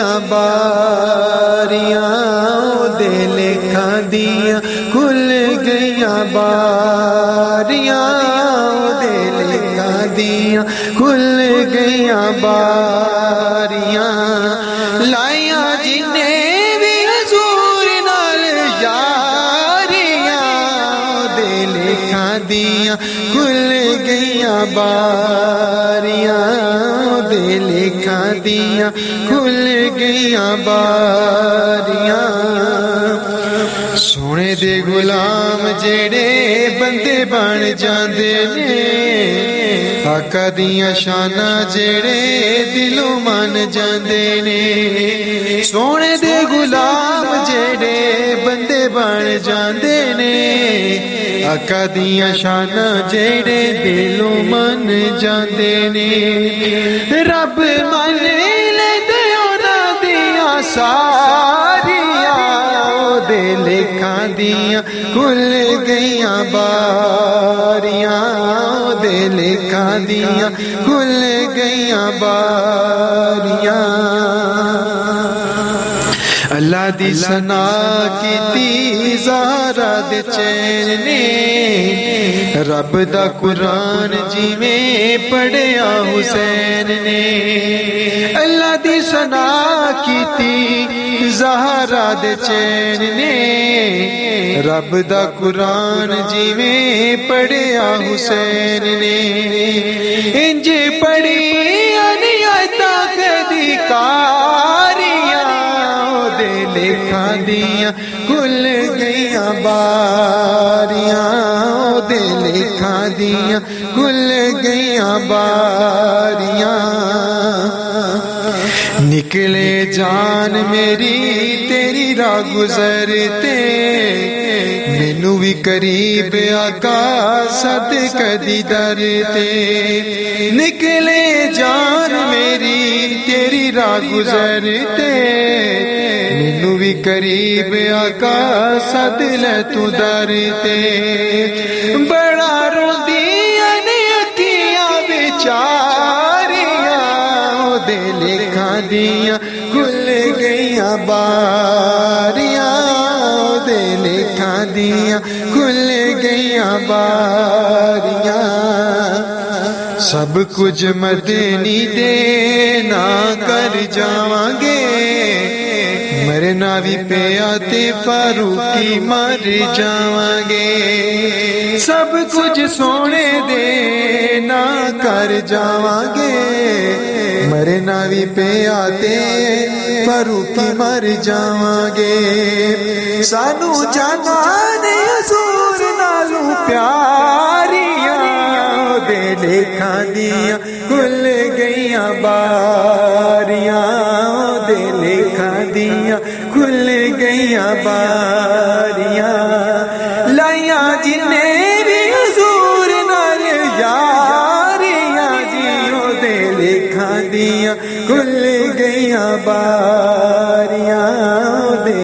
گئیاں باریاں دے لکھاں دیاں کھل گئیاں باریاں دے لکھاں دیاں کھل گئیاں باریاں لائیاں جنہیں بھی حضور نال یاریاں دے لکھاں دیاں کھل گئیاں باریاں دے لکھاں دیاں کھل گئیاں باریاں سونے دے غلام جڑے بندے بن جاندے نے آقا دیاں شاناں جڑے دلوں من جاندے نے سونے دے غلام جڑے بندے بن جاندے نے آقا دیاں شاناں جڑے دلوں من جاندے نے رب من لیندے انہاں دیاں ساریاں دے لکھاں دیاں کھل گئیاں باریاں دے لکھاں دیاں کھل گئیاں باریاں اللہ دی ثنا کیتی زہرا دے چین نے رب دا قرآن جویں پڑھیا حسین نے اللہ دی ثنا کیتی زہرا دے چین نے رب دا قرآن جویں پڑھیا حسین نے انج پڑھی آیتاں کدی کاریاں دے لکھاں دیاں کھل گئیاں باریاں دے لکھاں دیاں کھل گئیاں باریاں نکلے جان میری تیری راہ گزرتے مینو بھی قریب آقا صدق دی در تے نکلے جان میری تیری راہ گزرتے مینو بھی قریب آقا صد لے تو در تے بڑا روندیاں نے اکھیاں بیچاریاں دے لکھاں دیاں کھل گئیاں باریاں دے لکھاں دیاں کھل گئیاں باریاں سب کچھ مدنی دے نا کر جاواں گے مرنا بھی پیا تے فاروقی مر جاواں گے سب کچھ سونے دے نا کر جاواں گے مرنا بھی پیا تے فاروقی مر جاواں گے سانو جانا نے حضور نالوں پیاریاں دے لکھاں دیاں کھل گئیاں باریاں دے لکھاں دیاں کھل گئیاں باریاں لائیاں جنہیں بھی حضور نال یاریاں جیو دے لکھاں دیاں کھل گئیاں باریاں